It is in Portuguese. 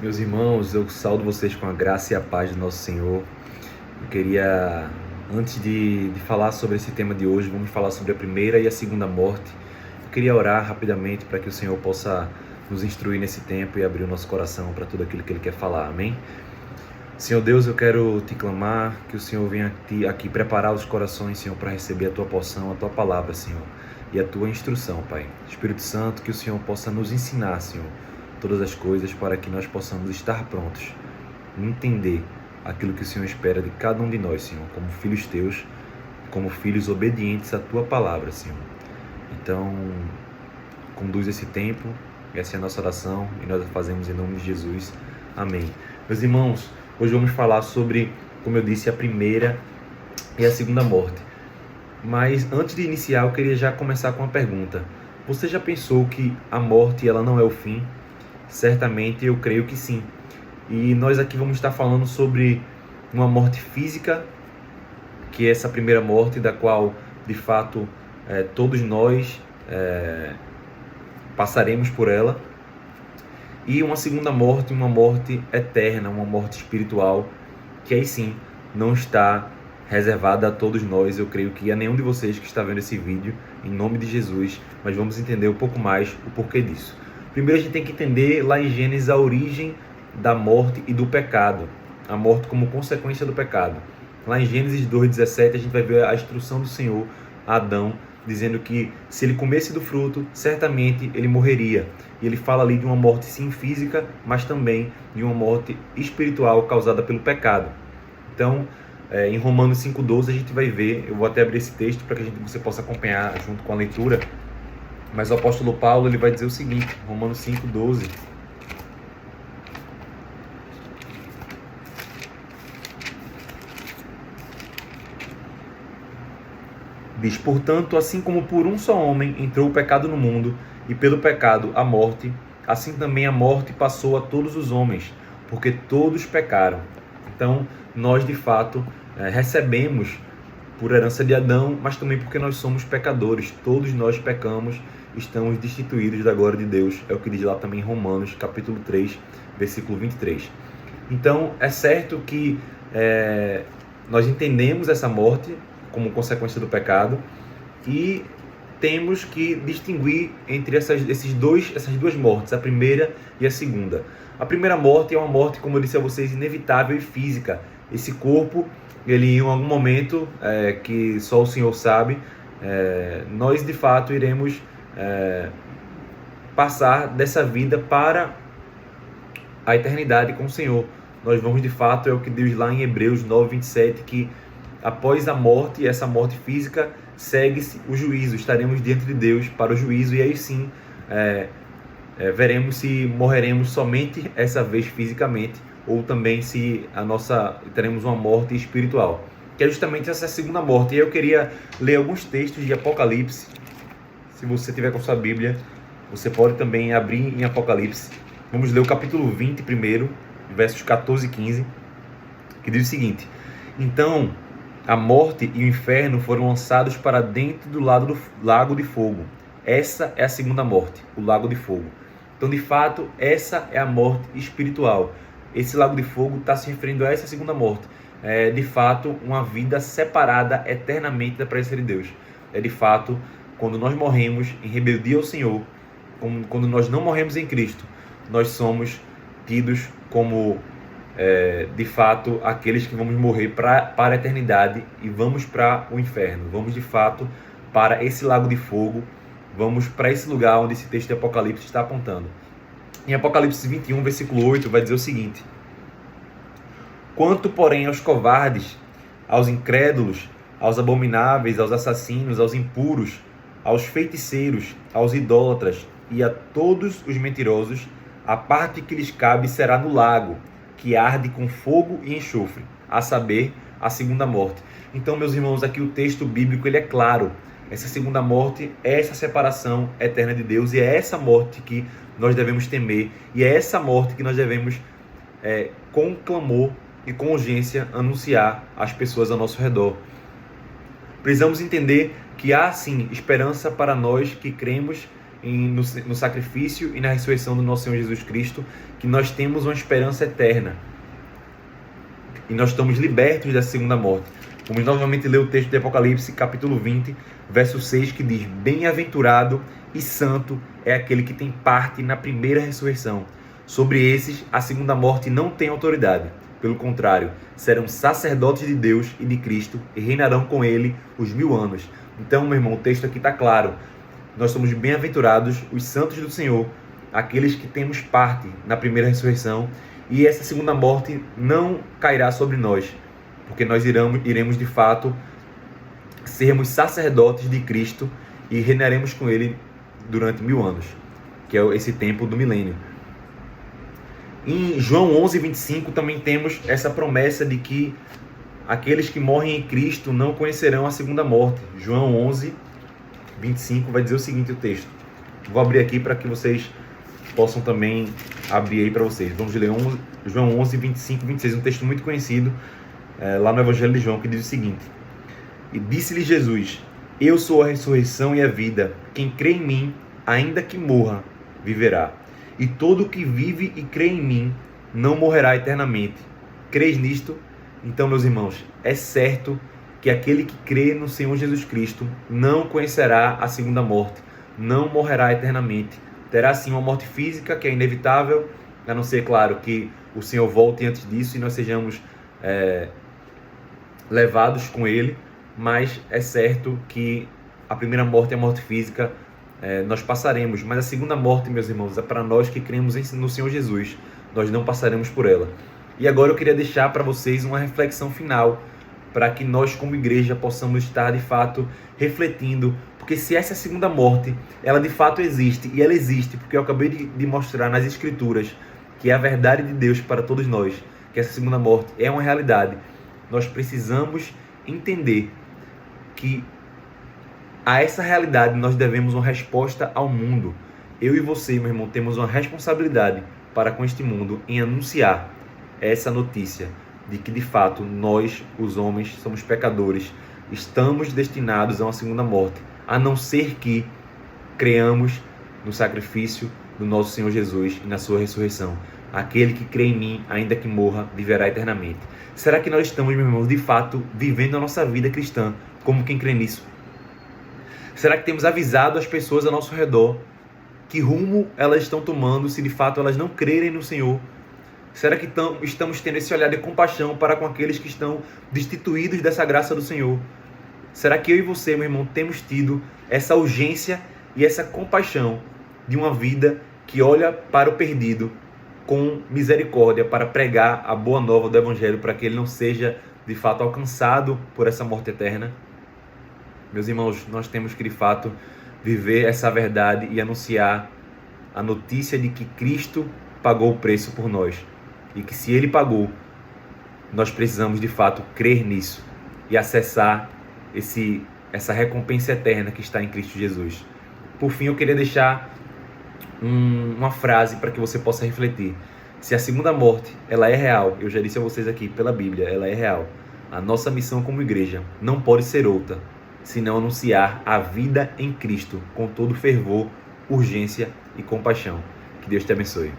Meus irmãos, eu saúdo vocês com a graça e a paz do nosso Senhor. Eu queria, antes de falar sobre esse tema de hoje, vamos falar sobre a primeira e a segunda morte. Eu queria orar rapidamente para que o Senhor possa nos instruir nesse tempo e abrir o nosso coração para tudo aquilo que Ele quer falar, amém? Senhor Deus, eu quero te clamar que o Senhor venha aqui preparar os corações, Senhor, para receber a Tua porção, a Tua palavra, Senhor, e a Tua instrução, Pai. Espírito Santo, que o Senhor possa nos ensinar, Senhor, todas as coisas para que nós possamos estar prontos, entender aquilo que o Senhor espera de cada um de nós, Senhor, como filhos Teus, como filhos obedientes à Tua palavra, Senhor. Então, conduz esse tempo, essa é a nossa oração e nós a fazemos em nome de Jesus. Amém. Meus irmãos, hoje vamos falar sobre, como eu disse, a primeira e a segunda morte. Mas antes de iniciar, eu queria já começar com uma pergunta. Você já pensou que a morte ela não é o fim? Certamente eu creio que sim. E nós aqui vamos estar falando sobre uma morte física, que é essa primeira morte, da qual, de fato, todos nós passaremos por ela. E uma segunda morte, uma morte eterna, uma morte espiritual, que aí sim não está reservada a todos nós. Eu creio que a nenhum de vocês que está vendo esse vídeo, em nome de Jesus, mas vamos entender um pouco mais o porquê disso. Primeiro a gente tem que entender lá em Gênesis a origem da morte e do pecado. A morte como consequência do pecado. Lá em Gênesis 2:17 a gente vai ver a instrução do Senhor a Adão, dizendo que se ele comesse do fruto, certamente ele morreria. E ele fala ali de uma morte sim física, mas também de uma morte espiritual causada pelo pecado. Então, em Romanos 5:12 a gente vai ver, eu vou até abrir esse texto para que você possa acompanhar junto com a leitura, mas o apóstolo Paulo ele vai dizer o seguinte, Romanos 5:12. Diz, portanto, assim como por um só homem entrou o pecado no mundo, e pelo pecado a morte, assim também a morte passou a todos os homens, porque todos pecaram. Então, nós de fato recebemos por herança de Adão, mas também porque nós somos pecadores. Todos nós pecamos, estamos destituídos da glória de Deus. É o que diz lá também em Romanos, capítulo 3, versículo 23. Então, é certo que nós entendemos essa morte como consequência do pecado e temos que distinguir entre essas duas mortes, a primeira e a segunda. A primeira morte é uma morte, como eu disse a vocês, inevitável e física. Esse corpo, ele em algum momento, que só o Senhor sabe, nós de fato iremos passar dessa vida para a eternidade com o Senhor. Nós vamos de fato, é o que diz lá em Hebreus 9:27, que após a morte, essa morte física, segue-se o juízo. Estaremos diante de Deus para o juízo e aí sim veremos se morreremos somente essa vez fisicamente ou também se teremos uma morte espiritual, que é justamente essa segunda morte. E eu queria ler alguns textos de Apocalipse. Se você tiver com sua Bíblia, você pode também abrir em Apocalipse. Vamos ler o capítulo 20 primeiro, versos 14 e 15, que diz o seguinte: então a morte e o inferno foram lançados para dentro do lago de fogo. Essa é a segunda morte, o lago de fogo. Então, de fato, essa é a morte espiritual. Esse lago de fogo está se referindo a essa segunda morte. É, de fato, uma vida separada eternamente da presença de Deus. É, de fato, quando nós morremos em rebeldia ao Senhor, quando nós não morremos em Cristo, nós somos tidos como de fato aqueles que vamos morrer para a eternidade e vamos para o inferno, vamos de fato para esse lago de fogo, vamos para esse lugar onde esse texto de Apocalipse está apontando. Em Apocalipse 21, versículo 8, vai dizer o seguinte: quanto porém aos covardes, aos incrédulos, aos abomináveis, aos assassinos, aos impuros, aos feiticeiros, aos idólatras e a todos os mentirosos, a parte que lhes cabe será no lago, que arde com fogo e enxofre, a saber, a segunda morte. Então, meus irmãos, aqui o texto bíblico ele é claro. Essa segunda morte é essa separação eterna de Deus e é essa morte que nós devemos temer e é essa morte que nós devemos, com clamor e com urgência, anunciar às pessoas ao nosso redor. Precisamos entender que há sim esperança para nós que cremos no sacrifício e na ressurreição do nosso Senhor Jesus Cristo, que nós temos uma esperança eterna. E nós estamos libertos da segunda morte. Vamos novamente ler o texto de Apocalipse, capítulo 20, verso 6, que diz: Bem-aventurado e santo é aquele que tem parte na primeira ressurreição. Sobre esses, a segunda morte não tem autoridade. Pelo contrário, serão sacerdotes de Deus e de Cristo e reinarão com ele os 1000 anos. Então, meu irmão, o texto aqui está claro. Nós somos bem-aventurados, os santos do Senhor, aqueles que temos parte na primeira ressurreição, e essa segunda morte não cairá sobre nós, porque nós iremos de fato sermos sacerdotes de Cristo e reinaremos com ele durante 1000 anos, que é esse tempo do milênio. Em João 11:25 também temos essa promessa de que aqueles que morrem em Cristo não conhecerão a segunda morte. João 11:25 vai dizer o seguinte, o texto. Vou abrir aqui para que vocês possam também abrir aí para vocês. Vamos ler João 11:25-26, um texto muito conhecido lá no Evangelho de João, que diz o seguinte: E disse-lhe Jesus: Eu sou a ressurreição e a vida. Quem crê em mim, ainda que morra, viverá. E todo o que vive e crê em mim não morrerá eternamente. Crês nisto? Então, meus irmãos, é certo que aquele que crê no Senhor Jesus Cristo não conhecerá a segunda morte, não morrerá eternamente. Terá sim uma morte física, que é inevitável, a não ser, claro, que o Senhor volte antes disso e nós sejamos levados com Ele, mas é certo que a primeira morte é a morte física, nós passaremos, mas a segunda morte, meus irmãos, é para nós que cremos no Senhor Jesus, nós não passaremos por ela. E agora eu queria deixar para vocês uma reflexão final, para que nós como igreja possamos estar de fato refletindo, porque se essa segunda morte, ela de fato existe, e ela existe porque eu acabei de mostrar nas Escrituras, que é a verdade de Deus para todos nós, que essa segunda morte é uma realidade, nós precisamos entender que a essa realidade nós devemos uma resposta ao mundo. Eu e você, meu irmão, temos uma responsabilidade para com este mundo em anunciar essa notícia de que de fato nós, os homens, somos pecadores, estamos destinados a uma segunda morte, a não ser que creamos no sacrifício do nosso Senhor Jesus e na sua ressurreição. Aquele que crê em mim, ainda que morra, viverá eternamente. Será que nós estamos, meus irmãos, de fato vivendo a nossa vida cristã como quem crê nisso? Será que temos avisado as pessoas ao nosso redor que rumo elas estão tomando se de fato elas não crerem no Senhor? Será que estamos tendo esse olhar de compaixão para com aqueles que estão destituídos dessa graça do Senhor? Será que eu e você, meu irmão, temos tido essa urgência e essa compaixão de uma vida que olha para o perdido com misericórdia para pregar a boa nova do Evangelho para que ele não seja de fato alcançado por essa morte eterna? Meus irmãos, nós temos que de fato viver essa verdade e anunciar a notícia de que Cristo pagou o preço por nós. E que se Ele pagou, nós precisamos de fato crer nisso e acessar essa recompensa eterna que está em Cristo Jesus. Por fim, eu queria deixar uma frase para que você possa refletir. Se a segunda morte ela é real, eu já disse a vocês aqui pela Bíblia, ela é real. A nossa missão como igreja não pode ser outra, senão anunciar a vida em Cristo com todo fervor, urgência e compaixão. Que Deus te abençoe.